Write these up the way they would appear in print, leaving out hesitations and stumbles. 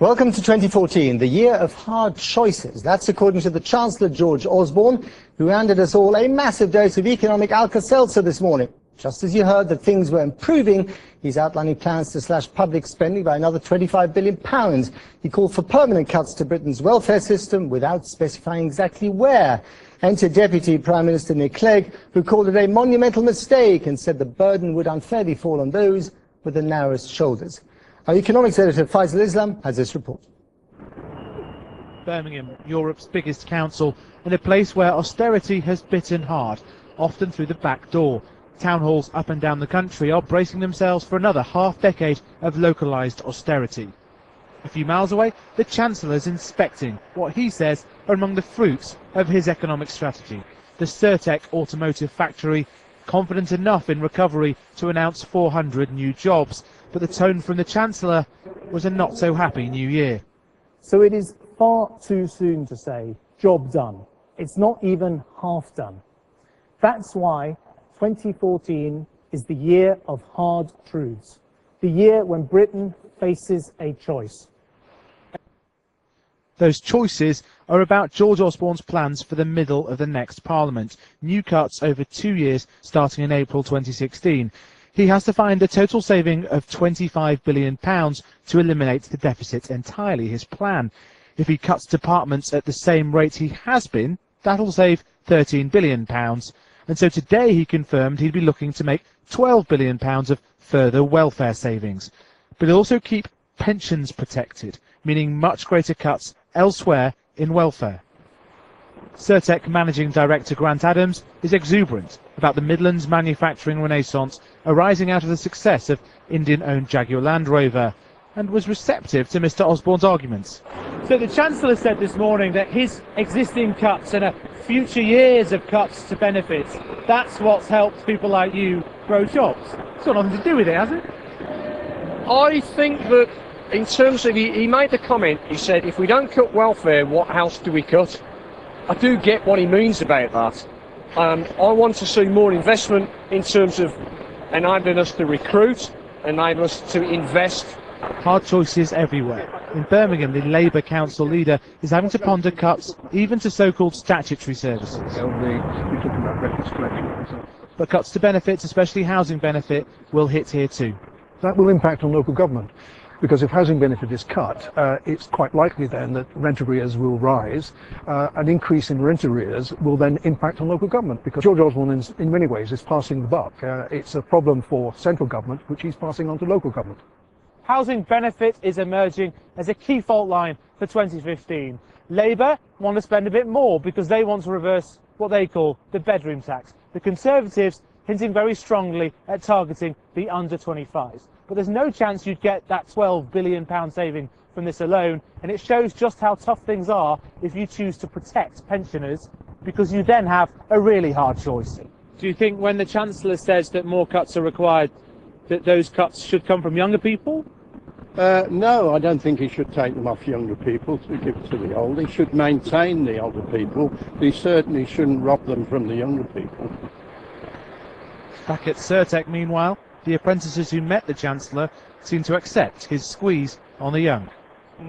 Welcome to 2014, the year of hard choices. That's according to the Chancellor, George Osborne, who handed us all a massive dose of economic Alka-Seltzer this morning. Just as you heard that things were improving, he's outlining plans to slash public spending by another £25 billion. He called for permanent cuts to Britain's welfare system without specifying exactly where. Enter Deputy Prime Minister Nick Clegg, who called it a monumental mistake and said the burden would unfairly fall on those with the narrowest shoulders. Our economics editor Faisal Islam has this report. Birmingham, Europe's biggest council, in a place where austerity has bitten hard, often through the back door. Town halls up and down the country are bracing themselves for another half-decade of localised austerity. A few miles away, the Chancellor's inspecting what he says are among the fruits of his economic strategy. The Sertec automotive factory, confident enough in recovery to announce 400 new jobs. But the tone from the Chancellor was a not-so-happy new year. So it is far too soon to say, job done. It's not even half done. That's why 2014 is the year of hard truths, the year when Britain faces a choice. Those choices are about George Osborne's plans for the middle of the next Parliament, new cuts over 2 years starting in April 2016. He has to find a total saving of £25 billion to eliminate the deficit entirely. His plan, if he cuts departments at the same rate he has been, that'll save £13 billion. And so today he confirmed he'd be looking to make £12 billion of further welfare savings. But he'll also keep pensions protected, meaning much greater cuts elsewhere in welfare. Sertec Managing Director Grant Adams is exuberant about the Midlands manufacturing renaissance arising out of the success of Indian-owned Jaguar Land Rover, and was receptive to Mr Osborne's arguments. So the Chancellor said this morning that his existing cuts and future years of cuts to benefits, that's what's helped people like you grow jobs. It's got nothing to do with it, has it? I think that in terms of, he made the comment, he said, if we don't cut welfare, what else do we cut? I do get what he means about that. I want to see more investment in terms of enabling us to recruit, enabling us to invest. Hard choices everywhere. In Birmingham, the Labour council leader is having to ponder cuts even to so-called statutory services. But cuts to benefits, especially housing benefit, will hit here too. That will impact on local government, because if housing benefit is cut, it's quite likely then that rent arrears will rise. An increase in rent arrears will then impact on local government, because George Osborne in many ways is passing the buck. It's a problem for central government, which he's passing on to local government. Housing benefit is emerging as a key fault line for 2015. Labour want to spend a bit more because they want to reverse what they call the bedroom tax. The Conservatives hinting very strongly at targeting the under 25s. But there's no chance you'd get that £12 billion saving from this alone, and it shows just how tough things are if you choose to protect pensioners, because you then have a really hard choice. Do you think when the Chancellor says that more cuts are required, that those cuts should come from younger people? No, I don't think he should take them off younger people to give it to the old. He should maintain the older people. He certainly shouldn't rob them from the younger people. Back at Sertec, meanwhile, the apprentices who met the Chancellor seem to accept his squeeze on the young.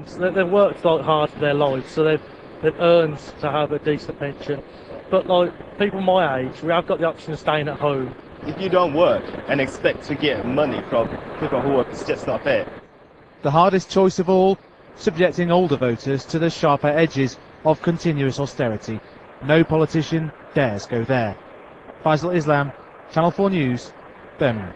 So they've worked hard for their lives, so they've earned to have a decent pension. But like people my age, we have got the option of staying at home. If you don't work and expect to get money from people who work, it's just not fair. The hardest choice of all, subjecting older voters to the sharper edges of continuous austerity. No politician dares go there. Faisal Islam, Channel 4 News, Birmingham.